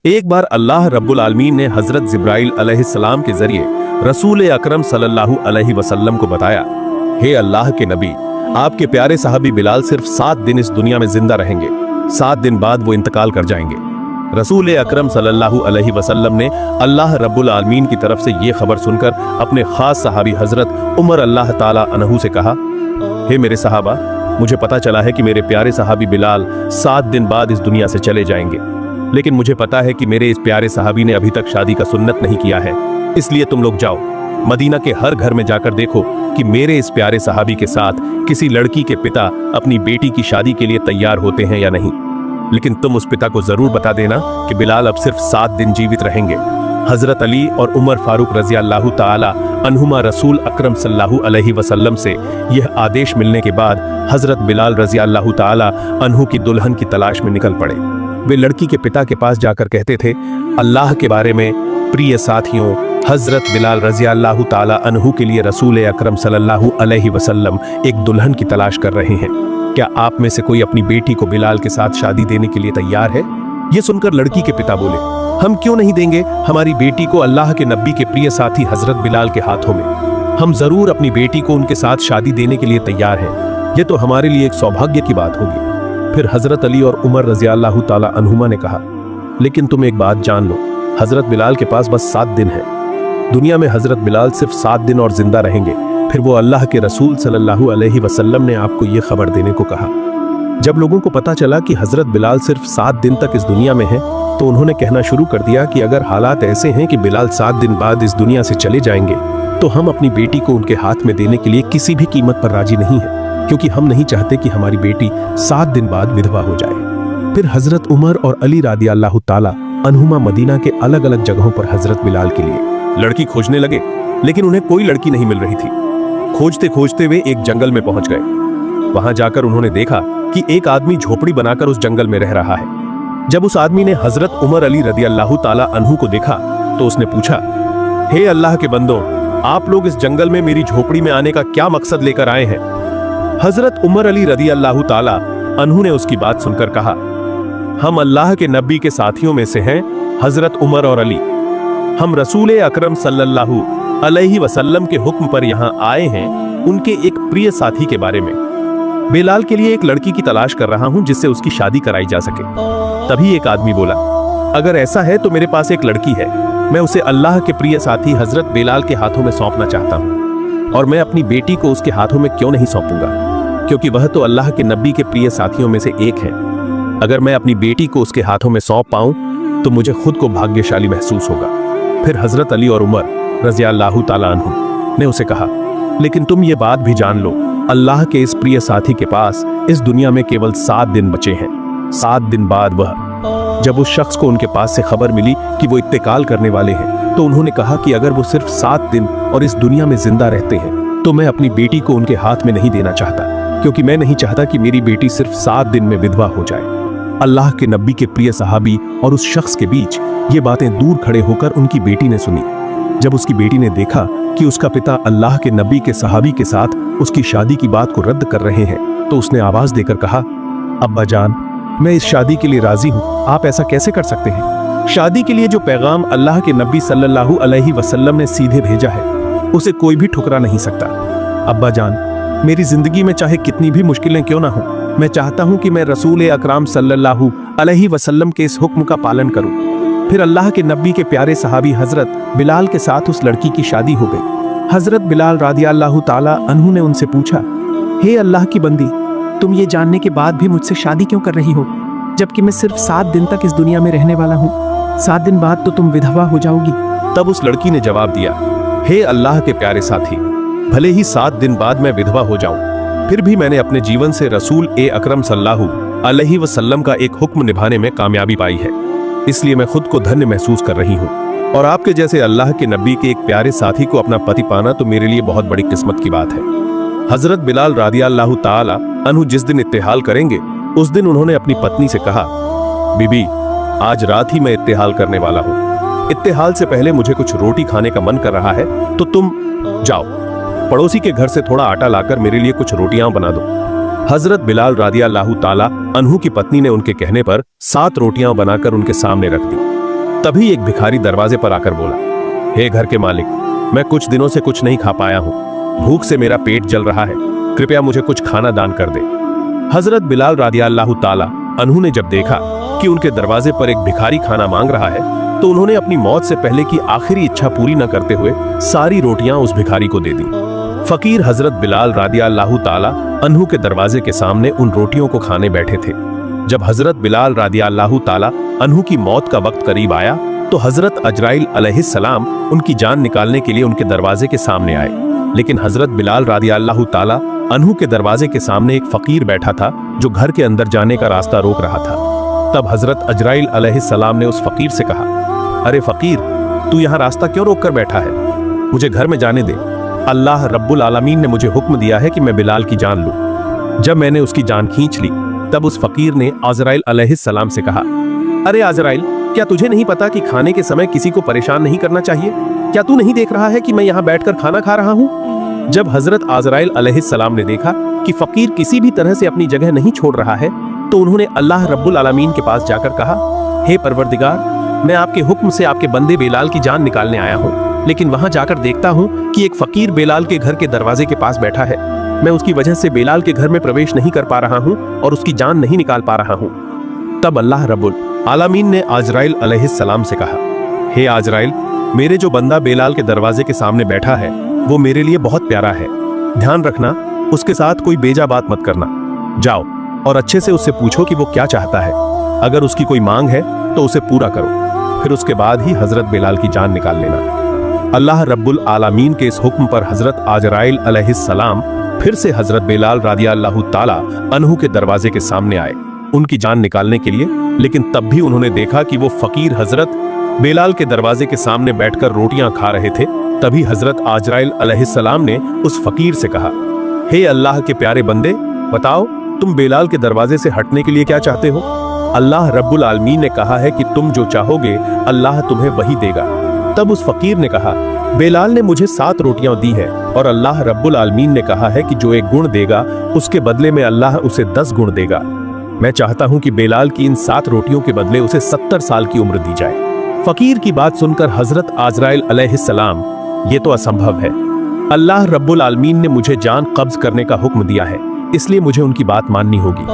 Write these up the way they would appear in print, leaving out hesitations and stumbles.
एक बार अल्लाह रब्बुल आलमीन ने हजरत जिब्राइल अलैहिस्सलाम के जरिए रसूल अकरम सल्लल्लाहु अलैहि वसल्लम को बताया, हे अल्लाह के नबी, आपके प्यारे साहबी बिलाल सिर्फ 7 दिन इस दुनिया में जिंदा रहेंगे। 7 दिन बाद वो इंतकाल कर जाएंगे। रसूल अकरम सल्लल्लाहु अलैहि वसल्लम ने अल्लाह रब्बुल आलमीन की तरफ से ये खबर सुनकर अपने खास सहाबी हजरत उमर अल्लाह ताला अन्हु से कहा, हे मेरे सहाबा, मुझे पता चला है कि मेरे प्यारे सहाबी बिलाल 7 दिन बाद इस दुनिया से चले जाएंगे, लेकिन मुझे पता है कि मेरे इस प्यारे सहाबी ने अभी तक शादी का सुन्नत नहीं किया है। इसलिए तुम लोग जाओ, मदीना के हर घर में जाकर देखो कि मेरे इस प्यारे सहाबी के साथ किसी लड़की के पिता अपनी बेटी की शादी के लिए तैयार होते हैं या नहीं। लेकिन तुम उस पिता को जरूर बता देना कि बिलाल अब सिर्फ 7 दिन जीवित रहेंगे। हजरत अली और उमर फारूक रजी अल्लाह ताला अन्हुमा रसूल अकरम सल्लल्लाहु अलैहि वसल्लम से यह आदेश मिलने के बाद हजरत बिलाल रजी अल्लाह ताला अन्हु की दुल्हन की तलाश में निकल पड़े। वे लड़की के पिता के पास जाकर कहते थे, अल्लाह के बारे में प्रिय साथियों, हजरत बिलाल रजी अल्लाह ताला अन्हु के लिए रसूल अकरम सल्लल्लाहु अलैहि वसल्लम एक दुल्हन की तलाश कर रहे हैं। क्या आप में से कोई अपनी बेटी को बिलाल के साथ शादी देने के लिए तैयार है? ये सुनकर लड़की के पिता बोले, हम क्यों नहीं देंगे हमारी बेटी को अल्लाह के नबी के प्रिय साथी हजरत बिलाल के हाथों में। हम जरूर अपनी बेटी को उनके साथ शादी देने के लिए तैयार हैं। यह तो हमारे लिए एक सौभाग्य की बात होगी। फिर हजरत अली और उमर रजी अल्लाह ताला अन्हुमा ने कहा, लेकिन तुम एक बात जान लो, हजरत बिलाल के पास बस 7 दिन है। दुनिया में हजरत बिलाल सिर्फ 7 दिन और जिंदा रहेंगे। फिर वो अल्लाह के रसूल सल्लल्लाहु अलैहि वसल्लम ने आपको ये खबर देने को कहा। जब लोगों को पता चला कि हजरत बिलाल सिर्फ 7 दिन तक इस दुनिया में है, तो उन्होंने कहना शुरू कर दिया कि अगर हालात ऐसे हैं कि बिलाल 7 दिन बाद इस दुनिया से चले जाएंगे, तो हम अपनी बेटी को उनके हाथ में देने के लिए किसी भी कीमत पर राजी नहीं है, क्योंकि हम नहीं चाहते कि हमारी बेटी 7 दिन बाद विधवा हो जाए। फिर हजरत उमर और अली रादी अल्लाह ताला अन्हुमा मदीना के अलग अलग जगहों पर हजरत बिलाल के लिए लड़की खोजने लगे, लेकिन उन्हें कोई लड़की नहीं मिल रही थी। खोजते खोजते वे एक जंगल में पहुंच गए। वहां जाकर उन्होंने देखा कि एक आदमी झोपड़ी बनाकर उस जंगल में रह रहा है। जब उस आदमी ने हजरत उमर अली रदी अल्लाह ताला अन्हु को देखा, तो उसने पूछा, हे अल्लाह के बंदों, आप लोग इस जंगल में मेरी झोपड़ी में आने का क्या मकसद लेकर आए हैं? हजरत उमर अली रदी अल्लाह ताला अन्हु ने उसकी बात सुनकर कहा, हम अल्लाह के नबी के साथियों में से हैं हजरत उमर और अली। हम रसूल अकरम सल्लल्लाहु अलैहि वसल्लम के हुक्म पर यहाँ आए हैं, उनके एक प्रिय साथी के बारे में। बिलाल के लिए एक लड़की की तलाश कर रहा हूं जिससे उसकी शादी कराई जा सके। तभी एक आदमी बोला, अगर ऐसा है तो मेरे पास एक लड़की है, मैं उसे अल्लाह के प्रिय साथी हजरत बिलाल के हाथों में सौंपना चाहता हूं। और मैं अपनी बेटी को उसके हाथों में क्यों नहीं सौंपूंगा, क्योंकि वह तो अल्लाह के नबी के प्रिय साथियों में से एक है। अगर मैं अपनी बेटी को उसके हाथों में सौंप पाऊं तो मुझे खुद को भाग्यशाली महसूस होगा। फिर हजरत अली और उमर रज़ी अल्लाह ताला अन्हु ने उसे कहा, लेकिन तुम ये बात भी जान लो, अल्लाह के इस प्रिय साथी के पास इस दुनिया में केवल 7 दिन बचे हैं। 7 दिन बाद जब उस शख्स को उनके पास से खबर मिली कि वो इंतकाल करने वाले हैं, तो उन्होंने कहा कि अगर वो सिर्फ 7 दिन और इस दुनिया में जिंदा रहते हैं, तो मैं अपनी बेटी को उनके हाथ में नहीं देना चाहता, क्योंकि मैं नहीं चाहता कि मेरी बेटी सिर्फ 7 दिन में विधवा हो जाए। अल्लाह के नबी के प्रिय सहाबी और उस शख्स के बीच ये बातें दूर खड़े होकर उनकी बेटी ने सुनी। जब उसकी बेटी ने देखा कि उसका पिता अल्लाह के नबी के सहाबी के साथ उसकी शादी की बात को रद्द कर रहे हैं, तो उसने आवाज देकर कहा, अब्बा जान, मैं इस शादी के लिए राजी हूँ, आप ऐसा कैसे कर सकते हैं? शादी के लिए जो पैगाम अल्लाह के नबी सल्लल्लाहु अलैहि वसल्लम ने सीधे भेजा है, उसे कोई भी ठुकरा नहीं सकता। अब्बा जान, मेरी जिंदगी में चाहे कितनी भी मुश्किलें क्यों ना हो, मैं चाहता हूं कि मैं रसूल अकरम सल्लल्लाहु अलैहि वसल्लम के इस हुक्म का पालन करूं। फिर अल्लाह के नबी के प्यारे सहाबी हजरत बिलाल के साथ उस लड़की की शादी हो गई। हजरत बिलाल रादी अल्लाह ताला अन्हु ने उनसे पूछा, हे अल्लाह की बंदी, तुम ये जानने के बाद भी मुझसे शादी क्यों कर रही हो, जबकि मैं सिर्फ 7 दिन तक इस दुनिया में रहने वाला हूँ? 7 दिन बाद तो तुम विधवा हो जाओगी। तब उस लड़की ने जवाब दिया, हे अल्लाह के प्यारे साथी, भले ही 7 दिन बाद मैं विधवा हो जाऊं, फिर भी मैंने अपने जीवन से रसूल अकरम सल्लल्लाहु अलैहि वसल्लम का एक हुक्म निभाने में कामयाबी पाई है, इसलिए मैं खुद को धन्य महसूस कर रही हूँ। और आपके जैसे अल्लाह के नबी के एक प्यारे साथी को अपना पति पाना तो मेरे लिए बहुत बड़ी किस्मत की बात है। हजरत बिलाल रादी अल्लाह ताला अन्हु जिस दिन इत्तेहाल करेंगे, उस दिन उन्होंने अपनी पत्नी से कहा, बीबी, आज रात ही मैं इत्तेहाल करने वाला हूँ। इत्तेहाल से पहले मुझे कुछ रोटी खाने का मन कर रहा है, तो तुम जाओ पड़ोसी के घर से थोड़ा आटा लाकर मेरे लिए कुछ रोटियां बना दो। हजरत बिलाल रादी अल्लाह ताला अन्हु की पत्नी ने उनके कहने पर 7 रोटियां बनाकर उनके सामने रख दी। तभी एक भिखारी दरवाजे पर आकर बोला, हे घर के मालिक, मैं कुछ दिनों से कुछ नहीं खा पाया हूँ, भूख से मेरा पेट जल रहा है, कृपया मुझे कुछ खाना दान कर दे। हजरत बिलाल रदियल्लाहु ताला अन्हु ने जब देखा कि उनके दरवाजे पर एक भिखारी खाना मांग रहा है, तो उन्होंने अपनी मौत से पहले की आखिरी इच्छा पूरी न करते हुए सारी रोटियां उस भिखारी को दे दी। फकीर हजरत बिलाल रदियल्लाहु ताला अन्हु के दरवाजे के सामने उन रोटियों को खाने बैठे थे। जब हजरत बिलाल रदियल्लाहु ताला अन्हु की मौत का वक्त करीब आया, तो हजरत अजराइल अलैहिस्सलाम उनकी जान निकालने के लिए उनके दरवाजे के सामने आए। लेकिन हजरत बिलाल रदियल्लाहु ताला अन्हु के दरवाजे के सामने एक फकीर बैठा था जो घर के अंदर जाने का रास्ता रोक रहा था। तब हजरत अजराइल अलैहिस्सलाम ने उस फकीर से कहा, अरे फकीर, तू यहाँ रास्ता क्यों रोक कर बैठा है? मुझे घर में जाने दे। अल्लाह रब्बुल आलमीन ने मुझे हुक्म दिया है कि मैं बिलाल की जान लूं। जब मैंने उसकी जान खींच ली, तब उस फकीर ने अजराइल अलैहिस्सलाम से कहा, अरे अजराइल, क्या तुझे नहीं पता कि खाने के समय किसी को परेशान नहीं करना चाहिए? क्या तू नहीं देख रहा है कि मैं यहाँ बैठकर खाना खा रहा हूँ? जब हजरत अजराइल अलैहिस्सलाम ने देखा कि फकीर किसी भी तरह से अपनी जगह नहीं छोड़ रहा है, तो उन्होंने अल्लाह रब्बुल आलमीन के पास जाकर कहा, हे परवरदिगार, मैं आपके हुक्म से आपके बंदे बेलाल की जान निकालने आया हूँ, लेकिन वहां जाकर देखता हूँ कि एक फकीर बेलाल के घर के दरवाजे के पास बैठा है। मैं उसकी वजह से बेलाल के घर में प्रवेश नहीं कर पा रहा हूँ और उसकी जान नहीं निकाल पा रहा हूँ। तब अल्लाह रब्बुल आलमीन ने अजराइल अलैहिस्सलाम से कहा, हे अजराइल, मेरे जो बंदा बेलाल के दरवाजे के सामने बैठा है वो मेरे लिए बहुत प्यारा है। ध्यान रखना, उसके साथ कोई बेजा बात मत करना। जाओ और अच्छे से उससे पूछो कि वो क्या चाहता है। अगर उसकी कोई मांग है तो उसे पूरा करो, फिर उसके बाद ही हजरत बिलाल की जान निकाल लेना। अल्लाह रब्बुल आलमीन के इस हुक्म पर हजरत अजराइल अलैहिस्सलाम फिर से हजरत बिलाल रदियल्लाहु ताला अन्हु के दरवाजे के सामने आए उनकी जान निकालने के लिए। लेकिन तब भी उन्होंने देखा कि वो फकीर हजरत बिलाल के दरवाजे के सामने बैठकर रोटियां खा रहे थे। तभी हजरत अजराइल अलैहिस्सलाम ने उस फकीर से कहा, हे अल्लाह के प्यारे बंदे, बताओ तुम बेलाल के दरवाजे से हटने के लिए क्या चाहते हो? अल्लाह रब्बुल आलमीन ने कहा है कि तुम जो चाहोगे अल्लाह तुम्हें वही देगा। तब उस फकीर ने कहा, बेलाल ने मुझे 7 रोटियां दी है और अल्लाह रब्बुल आलमीन ने कहा है कि जो 1 गुण देगा उसके बदले में अल्लाह उसे 10 गुण देगा। मैं चाहता हूं कि बेलाल की इन 7 रोटियों के बदले उसे 70 साल की उम्र दी जाए। फकीर की बात सुनकर हजरत अजराइल अलैहिस्सलाम, ये तो असंभव है। अल्लाह रब्बुल आलमीन ने मुझे जान कब्ज करने का हुक्म दिया है, इसलिए मुझे उनकी बात माननी होगी।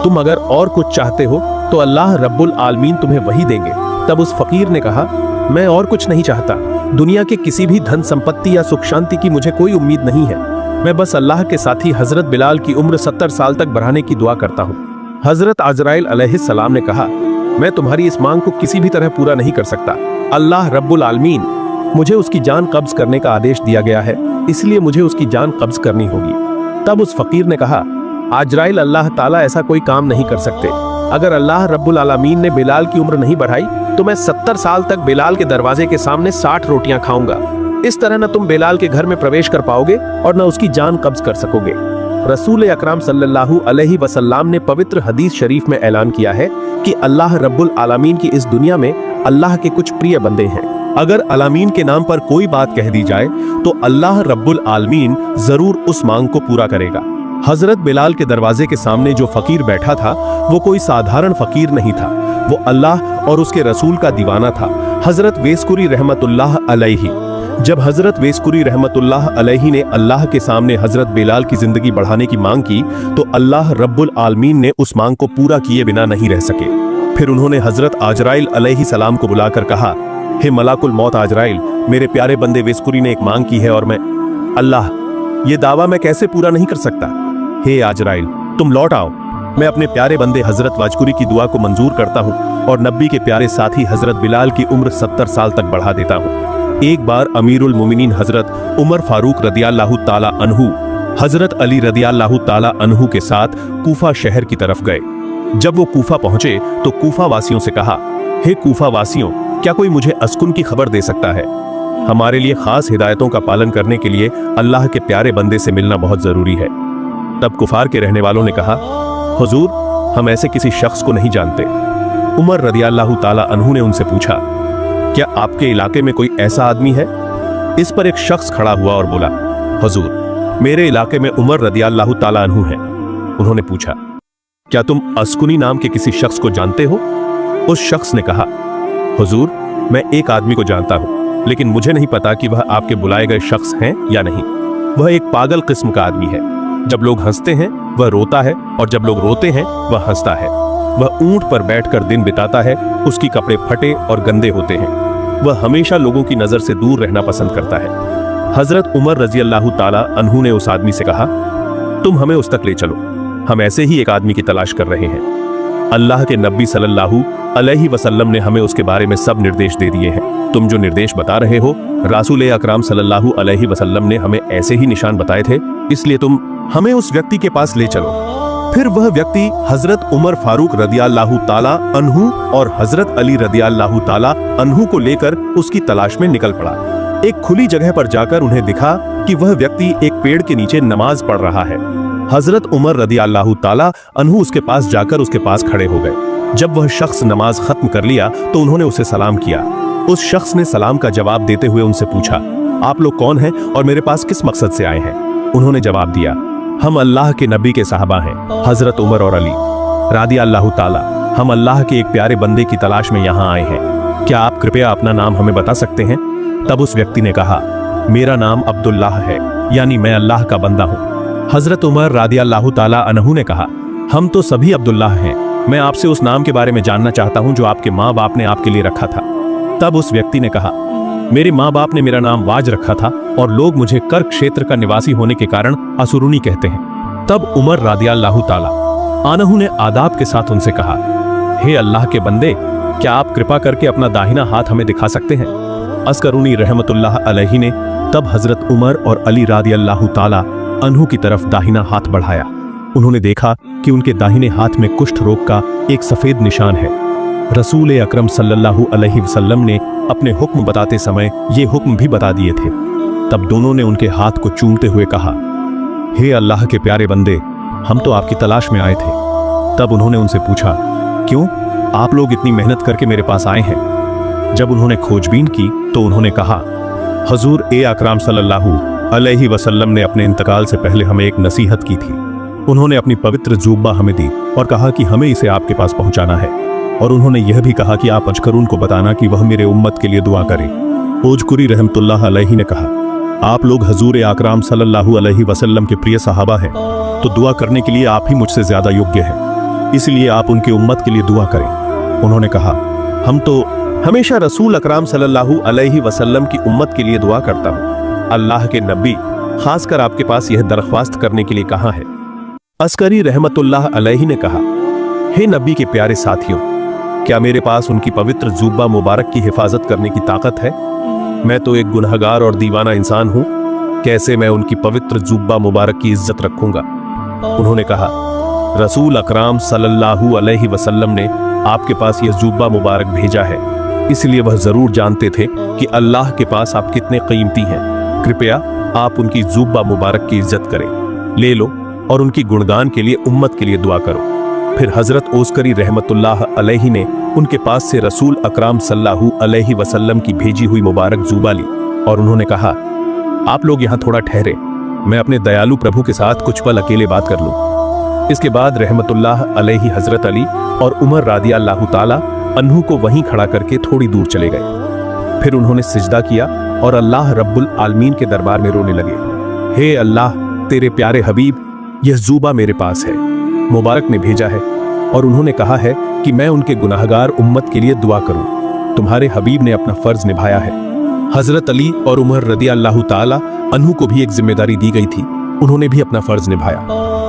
तुम अगर और कुछ चाहते हो तो अल्लाह रब्बुल आलमीन तुम्हें वही देंगे। तब उस फकीर ने कहा, मैं और कुछ नहीं चाहता। दुनिया के किसी भी धन संपत्ति या सुख शांति की मुझे कोई उम्मीद नहीं है। मैं बस अल्लाह के साथी हजरत बिलाल की उम्र 70 साल तक बढ़ाने की दुआ करता हूँ। हजरत अजराइल अलैहिस्सलाम ने कहा, मैं तुम्हारी इस मांग को किसी भी तरह पूरा नहीं कर सकता। अल्लाह रब्बुल आलमीन, मुझे उसकी जान कब्ज करने का आदेश दिया गया है, इसलिए मुझे उसकी जान कब्ज करनी होगी। तब उस फकीर ने कहा, अजराइल, अल्लाह ताला ऐसा कोई काम नहीं कर सकते। अगर अल्लाह रब्बुल आलमीन ने बिलाल की उम्र नहीं बढ़ाई तो मैं 70 साल तक बिलाल के दरवाजे के सामने 60 रोटियां खाऊंगा। इस तरह न तुम बिलाल के घर में प्रवेश कर पाओगे और न उसकी जान कब्ज कर सकोगे। रसूल अकरम सल्लल्लाहु अलैहि वसल्लम ने पवित्र हदीस शरीफ में ऐलान किया है कि अल्लाह रब्बुल आलमीन की इस दुनिया में अल्लाह के कुछ प्रिय बंदे हैं। अगर आलमीन के नाम पर कोई बात कह दी जाए तो अल्लाह रब्बुल आलमीन जरूर उस मांग को पूरा करेगा। हजरत बिलाल के दरवाजे के सामने जो फकीर बैठा था वो कोई साधारण फकीर नहीं था, वो अल्लाह और उसके रसूल का दीवाना था, हजरत वेस्कुरी रहमतुल्लाह अलैहि। जब हजरत वेस्कुरी रहमतुल्लाह अलैहि ने अल्लाह के सामने हजरत बिलाल की जिंदगी बढ़ाने की मांग की तो अल्लाह रब्बुल आलमीन ने उस मांग को पूरा किए बिना नहीं रह सके। फिर उन्होंने हजरत अजराइल अलैहिस्सलाम को बुलाकर कहा, हे मलाकुल मौत अजराइल, मेरे प्यारे बंदे वेस्कुरी ने एक मांग की है और मैं अल्लाह, ये दावा मैं कैसे पूरा नहीं कर सकता। हे अजराइल, तुम लौट आओ। मैं अपने प्यारे बंदे हजरत वाजकुरी की दुआ को मंजूर करता हूँ और नबी के प्यारे साथी हजरत बिलाल की उम्र 70 साल तक बढ़ा देता हूँ। एक बार अमीरुल मोमिनीन हजरत उमर फारूक रदियल्लाहु ताला अन्हु हजरत अली रदियल्लाहु ताला अन्हु के साथ कूफा शहर की तरफ गए। जब वो कूफा पहुंचे तो कूफा वासियों से कहा, हे कूफा वासियों, क्या कोई मुझे अस्कुन की खबर दे सकता है? हमारे लिए खास हिदायतों का पालन करने के लिए अल्लाह के प्यारे बंदे से मिलना बहुत जरूरी है। तब कुफार के रहने वालों ने कहा, हुजूर, हम ऐसे किसी शख्स को नहीं जानते। उमर रदियल्लाहु ताला अन्हु ने उनसे पूछा, क्या आपके इलाके में कोई ऐसा आदमी है? इस पर एक शख्स खड़ा हुआ और बोला, हुजूर, मेरे इलाके में उमर रदियल्लाहु ताला अन्हु है। उन्होंने पूछा, क्या तुम अस्कुनी नाम के किसी शख्स को जानते हो? उस शख्स ने कहा, हुजूर, मैं एक आदमी को जानता हूँ, लेकिन मुझे नहीं पता कि वह आपके बुलाए गए शख्स हैं या नहीं। वह एक पागल किस्म का आदमी है। जब लोग हंसते हैं वह रोता है, और जब लोग रोते हैं वह हंसता है। वह ऊंट पर बैठकर दिन बिताता है। उसकी कपड़े फटे और गंदे होते हैं। वह हमेशा लोगों की नजर से दूर रहना पसंद करता है। हजरत उमर रजी अल्लाह ताला अन्हु ने उस आदमी से कहा, तुम हमें उस तक ले चलो, हम ऐसे ही एक आदमी की तलाश कर रहे हैं। अल्लाह के नबी सल्लल्लाहु अलैहि वसल्लम ने हमें उसके बारे में सब निर्देश दे दिए हैं। तुम जो निर्देश बता रहे हो, रसूल अकरम सल्लल्लाहु अलैहि वसल्लम ने हमें ऐसे ही निशान बताए थे, इसलिए तुम हमें उस व्यक्ति के पास ले चलो। फिर वह व्यक्ति हजरत उमर फारूक रदियल्लाहु ताला अन्हु और हजरत अली रदियल्लाहु ताला अन्हु को लेकर उसकी तलाश में निकल पड़ा। एक खुली जगह पर जाकर उन्हें दिखा कि वह व्यक्ति एक पेड़ के नीचे नमाज पढ़ रहा है। हजरत उमर रदियल्लाहु ताला अन्हु उसके पास जाकर उसके पास खड़े हो गए। जब वह शख्स नमाज खत्म कर लिया तो उन्होंने उसे सलाम किया। उस शख्स ने सलाम का जवाब देते हुए उनसे पूछा, आप लोग कौन हैं और मेरे पास किस मकसद से आए हैं? उन्होंने जवाब दिया, हम अल्लाह के नबी के साहबा हैं, हजरत उमर और अली रदियल्लाहु ताला। हम अल्लाह के एक प्यारे बंदे की तलाश में यहाँ आए हैं। क्या आप कृपया अपना नाम हमें बता सकते हैं? तब उस व्यक्ति ने कहा, मेरा नाम अब्दुल्लाह है, यानी मैं अल्लाह का बंदा हूँ। हजरत उमर रदियल्लाहु ताला अन्हु ने कहा, हम तो सभी अब्दुल्लाह हैं। मैं आपसे उस नाम के बारे में जानना चाहता हूँ जो आपके माँ बाप ने आपके लिए रखा था। तब उस व्यक्ति ने कहा, मेरे माँ बाप ने मेरा नाम वाज रखा था और लोग मुझे कर्क क्षेत्र का निवासी होने के कारण असुरुनी कहते हैं। तब उमर रदियल्लाहु ताला अन्हु ने आदाब के साथ उनसे कहा, हे अल्लाह के बंदे, क्या आप कृपा करके अपना दाहिना हाथ हमें दिखा सकते हैं? अस्करुनी रहमतुल्लाह अलैहि ने तब हजरत उमर और अली रदियल्लाहु ताला अन्हु की तरफ दाहिना हाथ बढ़ाया। उन्होंने देखा कि उनके दाहिने हाथ में कुष्ठ रोग का एक सफेद निशान है। रसूल अकरम सल्लल्लाहु अलैहि वसल्लम ने अपने हुक्म बताते समय ये हुक्म भी बता दिए थे। तब दोनों ने उनके हाथ को चूमते हुए कहा, हे अल्लाह के प्यारे बंदे, हम तो आपकी तलाश में आए थे। तब उन्होंने उनसे पूछा, क्यों आप लोग इतनी मेहनत करके मेरे पास आए हैं? जब उन्होंने खोजबीन की तो उन्होंने कहा, हजूर अकरम सल्लल्लाहु अलैहि वसल्लम ने अपने इंतकाल से पहले हमें एक नसीहत की थी। उन्होंने अपनी पवित्र जुब्बा हमें दी और कहा कि हमें इसे आपके पास पहुंचाना है, और उन्होंने यह भी कहा कि आप अजकरून को बताना कि वह मेरे उम्मत के लिए दुआ करें। ओजकुरी रहमतुल्लाह अलैहि ने कहा, आप लोग हजूर अकरम सल्लल्लाहु अलैहि वसल्लम के प्रिय सहाबा हैं, तो दुआ करने के लिए आप ही मुझसे ज्यादा योग्य हैं, इसलिए आप उनके उम्मत के लिए दुआ करें। उन्होंने कहा, हम तो हमेशा रसूल अकरम सल्लल्लाहु अलैहि वसल्लम की उम्मत के लिए दुआ करता हूँ। अल्लाह के नबी, खासकर आपके पास यह दरख्वास्त करने के लिए कहा है। अस्करी रहमतुल्लाह अलैहि ने कहा, हे नबी के प्यारे साथियों, क्या मेरे पास उनकी पवित्र जुब्बा मुबारक की हिफाजत करने की ताकत है? मैं तो एक गुनहगार और दीवाना इंसान हूँ, कैसे मैं उनकी पवित्र जुब्बा मुबारक की इज्जत रखूंगा? उन्होंने कहा, रसूल अकरम सल्लल्लाहु अलैहि वसल्लम ने आपके पास यह जुब्बा मुबारक भेजा है, इसलिए वह जरूर जानते थे कि अल्लाह के पास आप कितने कीमती हैं। कृपया आप उनकी जुब्बा मुबारक की इज्जत करें, ले लो और उनकी गुणगान के लिए उम्मत के लिए दुआ करो। फिर हजरत ओस्करी रहमतुल्लाह अलैहि ने उनके पास से रसूल अकरम सल्लल्लाहु अलैहि वसल्लम की भेजी हुई मुबारक जुबा ली और उन्होंने कहा, आप लोग यहाँ थोड़ा ठहरे, मैं अपने दयालु प्रभु के साथ कुछ पल अकेले बात कर लूँ। इसके बाद रहमतुल्लाह अलैहि हजरत अली और उमर रदियल्लाहु ताला अन्हु को वहीं खड़ा करके थोड़ी दूर चले गए। फिर उन्होंने सिजदा किया और अल्लाह रब्बुल आलमीन के दरबार में रोने लगे, हे अल्लाह, तेरे प्यारे हबीब, यह जुबा मेरे पास है, मुबारक ने भेजा है और उन्होंने कहा है कि मैं उनके गुनाहगार उम्मत के लिए दुआ करूं। तुम्हारे हबीब ने अपना फर्ज निभाया है। हजरत अली और उमर रदियल्लाहु ताला अन्हु को भी एक जिम्मेदारी दी गई थी, उन्होंने भी अपना फर्ज निभाया,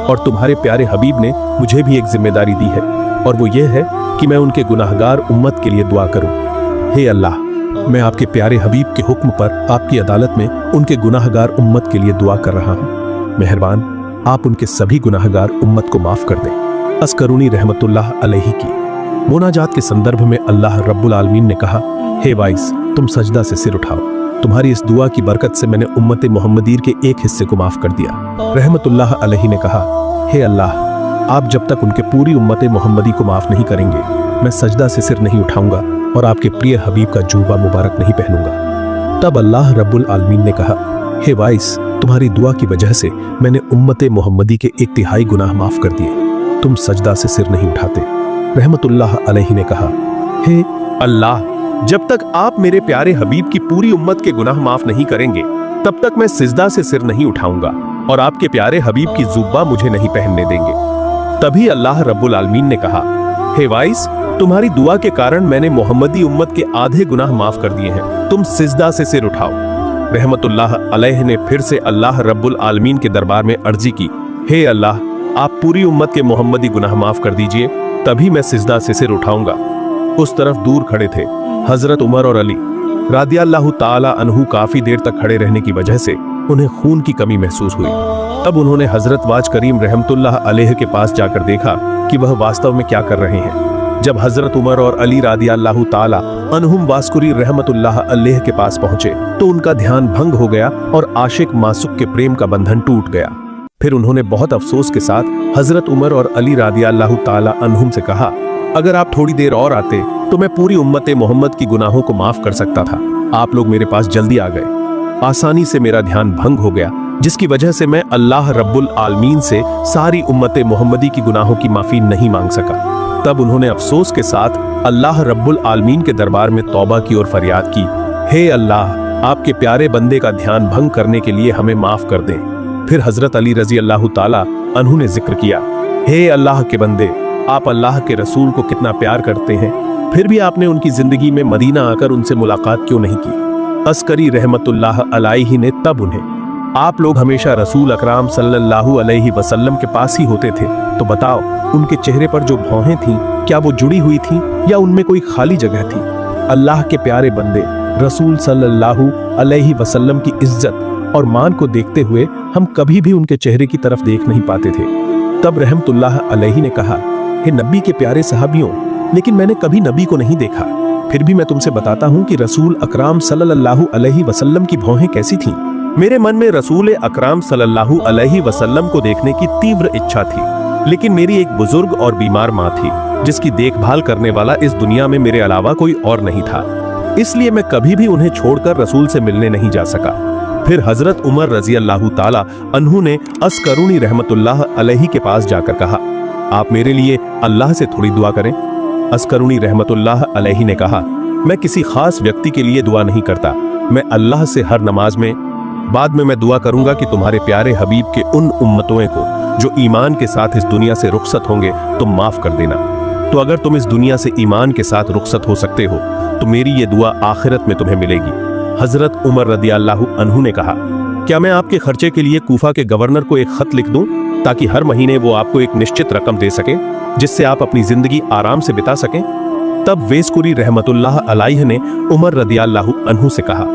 और तुम्हारे प्यारे हबीब ने मुझे भी एक जिम्मेदारी दी है, और वो ये है कि मैं उनके गुनाहगार उम्मत के लिए दुआ करूं। हे अल्लाह, मैं आपके प्यारे हबीब के हुक्म पर आपकी अदालत में उनके गुनाहगार उम्मत के लिए दुआ कर रहा हूं। मेहरबान, आप उनके सभी गुनाहगार उम्मत को माफ कर दें। अस्करुनी रहमतुल्लाह अलैहि की मुनाजात के संदर्भ में अल्लाह रब्बुल आलमीन ने कहा, हे वाइस, तुम सजदा से सिर उठाओ, तुम्हारी इस दुआ की बरकत से मैंने उम्मत मोहम्मदीर के एक हिस्से को माफ कर दिया। रहमतुल्लाह अलैहि ने कहा, हे अल्लाह, आप जब तक उनके पूरी उम्मत मोहम्मदी को माफ नहीं करेंगे, मैं सजदा से सिर नहीं उठाऊंगा और आपके प्रिय हबीब का जुबा मुबारक नहीं पहनूंगा। तब अल्लाह रब्बुल आलमीन ने कहा, हे वाइस, तुम्हारी दुआ की वजह से मैंने उम्मत मोहम्मदी के 1/3 गुनाह माफ कर दिए, तुम सजदा से सिर नहीं उठाते। रहमतुल्लाह अलैहि ने कहा, हे अल्लाह, जब तक आप मेरे प्यारे हबीब की पूरी उम्मत के गुनाह माफ नहीं करेंगे तब तक मैं सिजदा से सिर नहीं उठाऊंगा और आपके प्यारे हबीब की जुब्बा मुझे नहीं पहनने देंगे। तभी अल्लाह रब्बुल आलमीन ने कहा, हे वाइस, तुम्हारी दुआ के कारण मैंने मोहम्मदी उम्मत के आधे गुनाह माफ कर दिए हैं, तुम सिजदा से सिर उठाओ। रहमतुल्लाह अलैह ने फिर से अल्लाह रब्बुल आलमीन के दरबार में अर्जी की, हे अल्लाह, आप पूरी उम्मत के मोहम्मदी गुनाह माफ कर दीजिए, तभी मैं सिजदा से सिर उठाऊंगा। उस तरफ दूर खड़े थे हजरत उमर और अली रादियल्लाहु ताला अन्हु। काफी देर तक खड़े रहने की वजह से उन्हें खून की कमी महसूस हुई। तब उन्होंने हजरत वाज करीम रहमतुल्लाह अलैह के पास जाकर देखा कि वह वास्तव में क्या कर रहे हैं। जब हजरत उमर और अली रादियल्लाहु ताला अन्हुम वास्कुरी रहमतुल्लाह अलैह के पास पहुंचे तो उनका ध्यान भंग हो गया और आशिक मासूक के प्रेम का बंधन टूट गया। फिर उन्होंने बहुत अफसोस के साथ हजरत उमर और अली रादियल्लाहु ताला अन्हुम से कहा, अगर आप थोड़ी देर और आते तो मैं पूरी उम्मत मोहम्मद की गुनाहों को माफ कर सकता था। आप लोग मेरे पास जल्दी आ गए, आसानी से मेरा ध्यान भंग हो गया, जिसकी वजह से मैं अल्लाह रब्बुल आलमीन से सारी उम्मत मोहम्मदी की गुनाहों की माफी नहीं मांग सका। तब उन्होंने अफसोस के साथ अल्लाह रब्बुल आलमीन के दरबार में तौबा की और फरियाद की, हे अल्लाह, आपके प्यारे बंदे का ध्यान भंग करने के लिए हमें माफ कर दें। फिर हजरत अली रजी अल्लाह ताला अन्हु ने जिक्र किया, हे अल्लाह के बंदे, आप अल्लाह के रसूल को कितना प्यार करते हैं, फिर भी आपने उनकी जिंदगी में मदीना आकर उनसे मुलाकात क्यों नहीं की। अस्करी रहमतुल्लाह अलैहि ने तब उन्हें, आप लोग हमेशा रसूल अकराम सल्लल्लाहु अलैहि वसल्लम के पास ही होते थे, तो बताओ उनके चेहरे पर जो भौहें थीं क्या वो जुड़ी हुई थीं या उनमें कोई खाली जगह थी। अल्लाह के प्यारे बंदे रसूल सल्लल्लाहु अलैहि वसल्लम की इज्जत और मान को देखते हुए हम कभी भी उनके चेहरे की तरफ देख नहीं पाते थे। तब रहमतुल्लाह अलैहि ने कहा, हे नबी के प्यारे सहाबियों, लेकिन मैंने कभी नबी को नहीं देखा, फिर भी मैं तुमसे बताता हूँ कि रसूल अकराम सल्लल्लाहु अलैहि वसल्लम की भौहें कैसी थीं। मेरे मन में रसूल अकराम सल्लल्लाहु अलैहि वसल्लम को देखने की तीव्र इच्छा थी, लेकिन मेरी एक बुजुर्ग और बीमार माँ थी जिसकी देखभाल करने वाला इस दुनिया में मेरे अलावा कोई और नहीं था, इसलिए मैं कभी भी उन्हें छोड़कर रसूल से मिलने नहीं जा सका। फिर हजरत उमर रजी अल्लाह ताला अन्हु ने अस्करुनी रहमतुल्लाह अलैहि के पास जाकर कहा, आप मेरे लिए अल्लाह से थोड़ी दुआ करें। अस्करुनी रहमतुल्लाह अलैहि ने कहा, मैं किसी खास व्यक्ति के लिए दुआ नहीं करता, मैं अल्लाह से हर नमाज में बाद में मैं दुआ करूंगा कि तुम्हारे प्यारे हबीब के उन उम्मतों को जो ईमान के साथ इस दुनिया से रुखसत होंगे तुम माफ कर देना। तो अगर तुम इस दुनिया से ईमान के साथ रुखसत हो सकते हो तो मेरी ये दुआ आखिरत में तुम्हें मिलेगी। हजरत उमर रदियल्लाहु अन्हु ने कहा, क्या मैं आपके खर्चे के लिए कूफा के गवर्नर को एक खत लिख दूं ताकि हर महीने वो आपको एक निश्चित रकम दे सके जिससे आप अपनी जिंदगी आराम से बिता सकें। तब वेस्कुरी रहमतुल्लाह अलैहि ने उमर रदियल्लाहु अन्हु से कहा,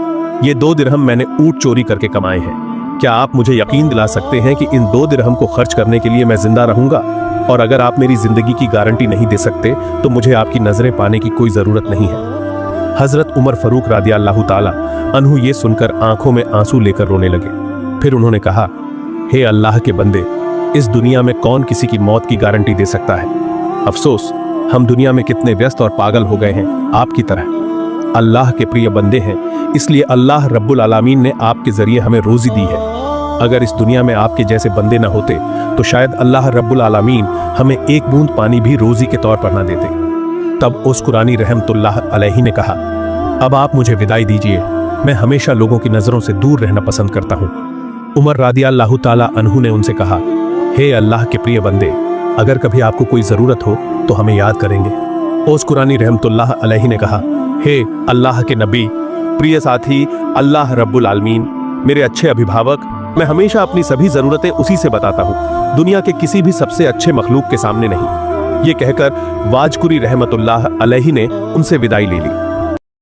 ये 2 दिरहम मैंने ऊंट चोरी करके कमाए हैं, क्या आप मुझे यकीन दिला सकते हैं कि इन 2 दिरहम को खर्च करने के लिए मैं जिंदा रहूंगा? और अगर आप मेरी जिंदगी की गारंटी नहीं दे सकते तो मुझे आपकी नजरें पाने की कोई जरूरत नहीं है। हजरत उमर फरूक रादियल्लाहु ताला अन्हु ये सुनकर आंखों में आंसू लेकर रोने लगे। फिर उन्होंने कहा, हे अल्लाह के बंदे, इस दुनिया में कौन किसी की मौत की गारंटी दे सकता है? अफसोस, हम दुनिया में कितने व्यस्त और पागल हो गए हैं आपकी तरह। अल्लाह के प्रिय बंदे हैं, इसलिए अल्लाह रब्बुल आलमीन ने आपके जरिए हमें रोजी दी है। अगर इस दुनिया में आपके जैसे बंदे न होते तो शायद अल्लाह रब्बुल आलमीन हमें एक बूंद पानी भी रोजी के तौर पर न देते। तब उस कुरानी रहमतुल्लाह अलैहि ने कहा, अब आप मुझे विदाई दीजिए, मैं हमेशा लोगों की नजरों से दूर रहना पसंद करता हूँ। उमर रादियल्लाहु ताला अन्हु ने उनसे कहा, हे अल्लाह के प्रिय बंदे, अगर कभी आपको कोई जरूरत हो तो हमें याद करेंगे। उस कुरानी रहमतुल्लाह अलैहि ने कहा, हे अल्लाह के नबी, प्रिय साथी, अल्लाह रब्बुल आलमीन, मेरे अच्छे अभिभावक, मैं हमेशा अपनी सभी जरूरतें उसी से बताता हूँ, दुनिया के किसी भी सबसे अच्छे मखलूक के सामने नहीं। ये कहकर वाजकुरी रहमतुल्लाह अलैहि ने उनसे विदाई ले ली।